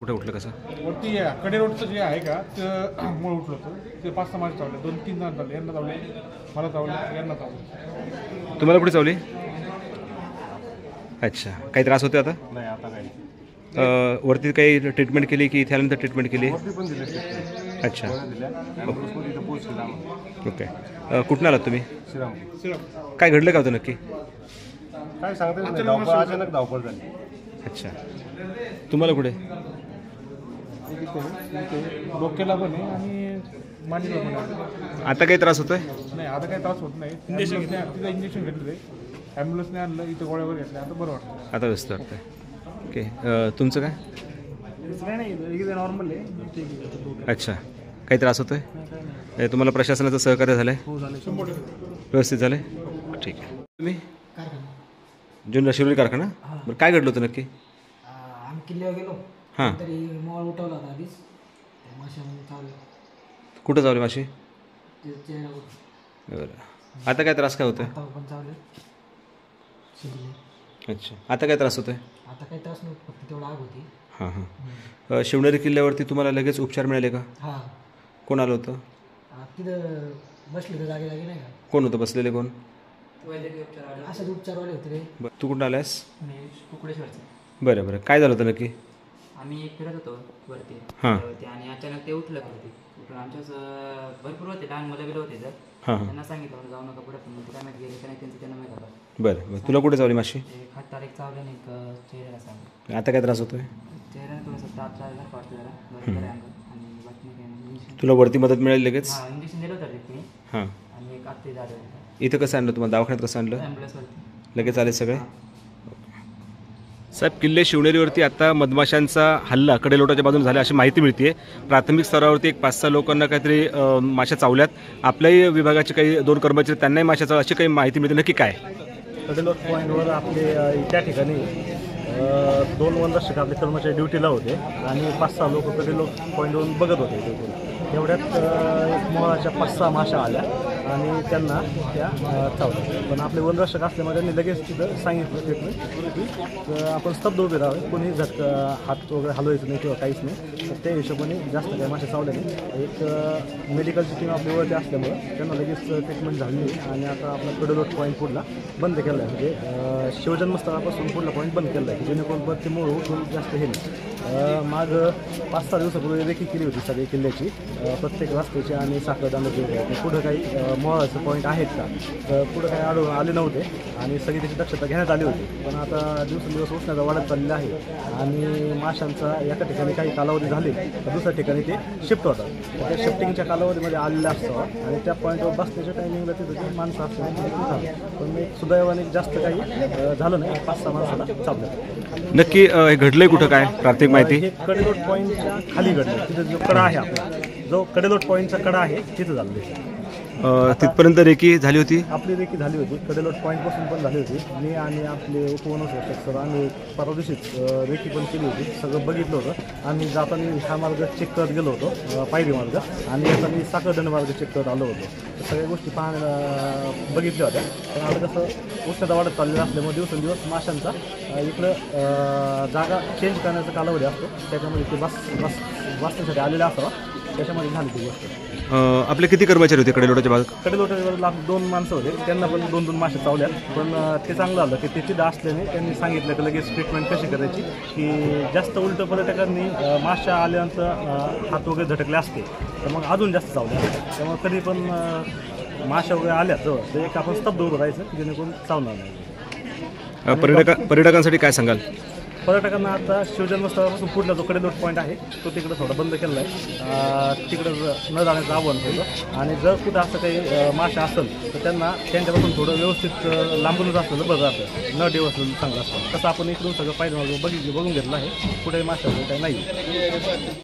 कुठे उठलं कसं? वरती कडे रोडचं जे आहे का ते मूळ उठलं होतं ते 5-6 माणसं चावले, 2-3 जण चावले, यांना चावले, मला चावले, यांना चावले. तुम्हाला कुठे चावली? अच्छा, काही त्रास होते आता? नाही आता काही वरती काही ट्रीटमेंट केली की इथे आल्यानंतर ट्रीटमेंट केली? वरती पण दिले. अच्छा, इथं पोहोचले. ओके. कुठून आलात तुम्ही? श्रीराम काय घडलं का होतं नक्की? काय सांगता अचानक धावपळ झाली. अच्छा, तुम्हाला कुठे? डोक्याला पण आहे आणि मांडीला पण आहे. आता काही त्रास होतोय? नाही आता काही त्रास होत नाही. तिथं इंजेक्शन घेतलं, ॲम्ब्युलन्सने आणलं, इथं गोळ्या वगैरे घेतल्या, आता बरं वाटतं. आता व्यस्त वाटतंय. ओके. तुमचं काय? काय नाही नॉर्मल आहे. अच्छा, काही त्रास होतोय? तुम्हाला प्रशासनाचं सहकार्य झालं आहे? हो झालं 100%. व्यवस्थित झालं? ठीक आहे. तुम्ही जुन्नर शिवरी कारखाना? बरं, काय घडलं होतं नक्की? आम्ही किल्ल्यावर गेलो. हां. तरी मॉल उठवला होता आधीच. माशामध्ये चावले. कुठं चावले माशी? चेहऱ्यावर. बरं, आता काय त्रास काय होतोय? आता पण चावले. शिजले. अच्छा, आता काय त्रास होतोय? आता काही त्रास नव्हतं, फक्त तेवढं आग होती. हां हां. शिवनेरी किल्ल्यावरती तुम्हाला लगेच उपचार मिळाले का? हां. कोण आलं होतं? तिथं बसले तर जागे नाही का? कोण होतं बसलेले? कोण? अशाच उपचारवाले होते रे. बरं, तू कुठून आलास? मी कुकडेश्वरचं. बरं बरं, काय झालं होतं नक्की? आम्ही फिरत होतो वरती हां. आणि अचानक ते उठलं वरती. उठून आमच्याच भरपूर होते, लहान मुलं बिलं होते. हां हां. त्यांना सांगितलं म्हणजे जाऊ नका पुढे, पण काय माहीत गेले का नाही त्यांचं त्यांना माहीत होतं. बरं बरं, तुला कुठे चावली माशी? एक हात तारीख चावले आणि एक चेहऱ्याला चावलं. आता काय त्रास होतोय? चेहऱ्याला थोडंसं ताप झाल्यासारखं वाटतं जरा, बरं अंगात आणि बातमी काय इंजेक्शन. तुला वरती मदत मिळाली लगेच? हां, इंजेक्शन दिलं होतं तिथे हां. आणि एक आत्ते झालं होतं. इथं कसं आणलं तुम्हाला? दवाखान्यात कसं आणलं? ॲम्ब्युलन्सवरती लगेच आले सगळे? साहेब, किल्ले शिवनेरीवरती आता मधमाशांचा हल्ला कडेलोटाच्या बाजूने झाला अशी माहिती मिळते. प्राथमिक स्तरावरती एक 5-6 लोकांना काहीतरी माशा चावल्यात. आपल्याही विभागाचे काही 2 कर्मचारी त्यांनाही माशा चावल्या अशी काही माहिती मिळते. नक्की काय? कडेलोट पॉईंटवर आपले त्या ठिकाणी 2 वनरक्षक आपले कर्मचारी ड्युटीला होते आणि 5-6 लोक कडेलोट पॉईंटवरून बघत होते. तेवढ्यात एक मोळाच्या 5-6 माशा आल्या आणि त्यांना त्या चावल्या. पण आपले वनरक्षक असल्यामुळे त्यांनी लगेच तिथं सांगितलं की आपण स्तब्ध उभे राहावे, कोणी हात वगैरे हलवायचं नाही किंवा काहीच नाही. तर त्या हिशोबाने जास्त काही मासे चावले नाही. एक मेडिकलची टीम आपली वरती असल्यामुळं त्यांना लगेच ट्रीटमेंट झाली आणि आता आपला कडेलोट पॉईंट पुढला बंद केला आहे. म्हणजे शिवजन्मस्थळापासून पुढला पॉईंट बंद केला आहे की जेणेकरून वरती मूळ उठून जास्त हे नाही. माग 5-6 दिवसापूर्वी रेखी केली होती सगळी किल्ल्याची, प्रत्येक रस्त्याची आणि साखरदानाची. पुढं काही मोळाचे पॉईंट आहेत का, तर पुढं काही आढळून आले नव्हते आणि सगळी त्याची दक्षता घेण्यात आली होती. पण आता दिवसेंदिवस उष्णता वाढत चाललेली आहे आणि माशांचा एका ठिकाणी काही कालावधी झाले तर दुसऱ्या ठिकाणी ते शिफ्ट होतात. तर त्या शिफ्टिंगच्या कालावधीमध्ये आलेलं असतं आणि त्या पॉईंटवर बसण्याच्या टायमिंगला तिथं ते माणसं असतात. पण एक सुदैवाने जास्त काही झालं नाही, 5-6 माणसाला चावलं. नक्की हे घडलंय कुठं? काय प्राथमिक माहिती? हे कडेलोट पॉईंटच्या खाली घडलं. तिथं जो कडा आहे आपला, जो कडेलोट पॉईंटचा कडा आहे तिथं झालं. तिथपर्यंत रेकी झाली होती? आपली रेकी झाली होती, कडेलोट पॉईंटपासून पण झाली होती. मी आणि आपले उपवनरक्षक सर आम्ही परवा दिवशीच रेकी पण केली होती. सगळं बघितलं होतं. आम्ही जाताना हा मार्ग चेक करत गेलो होतो, पायरी मार्ग, आणि येताना साखरदंड मार्ग चेक करत आलो होतो. तर सगळ्या गोष्टी बघितल्या होत्या. पण आता कसं उष्णता वाढत चाललेलं असल्यामुळे दिवसेंदिवस माशांचा इकडं जागा चेंज करण्याचा कालावधी असतो. त्याच्यामध्ये ते बसण्यासाठी आलेला असावा, त्याच्यामध्ये झाली ती गोष्ट. आपले किती कर्मचारी होते कडेलोटाच्या भागात? कडेलोटाच्या 2 माणसं होते, त्यांना पण 2-2 मासे चावल्यात. पण ते चांगलं झालं की ते तिथं असल्याने त्यांनी सांगितलं की लगेच ट्रीटमेंट कशी करायची, की जास्त उलटं पर्यटकांनी माशा आल्यानंतर हात वगैरे झटकले असते तर मग अजून जास्त चावल्या. त्यामुळे कधी पण माशा वगैरे आल्या तर एक आपण स्तब्ध उभं राहायचं जेणेकरून चावणार नाही. पर्यटकांसाठी काय सांगाल? पर्यटकांना आता शिवजन्मस्थळापासून पुढला जो कडेलोट पॉईंट आहे तो तिकडं थोडा बंद केलेला आहे. तिकडं न जाण्याचं आव्हान होतं. आणि जर कुठं असं काही माशा असेल तर त्यांना त्यांच्यापासून थोडं व्यवस्थित लांबूनच असलं बरं राहतं, न डिवसलं चांगलं असतं. तसं आपण इकडून सगळं पाहिजे बघून घेतलं आहे, कुठेही माशा वगैरे काही नाही.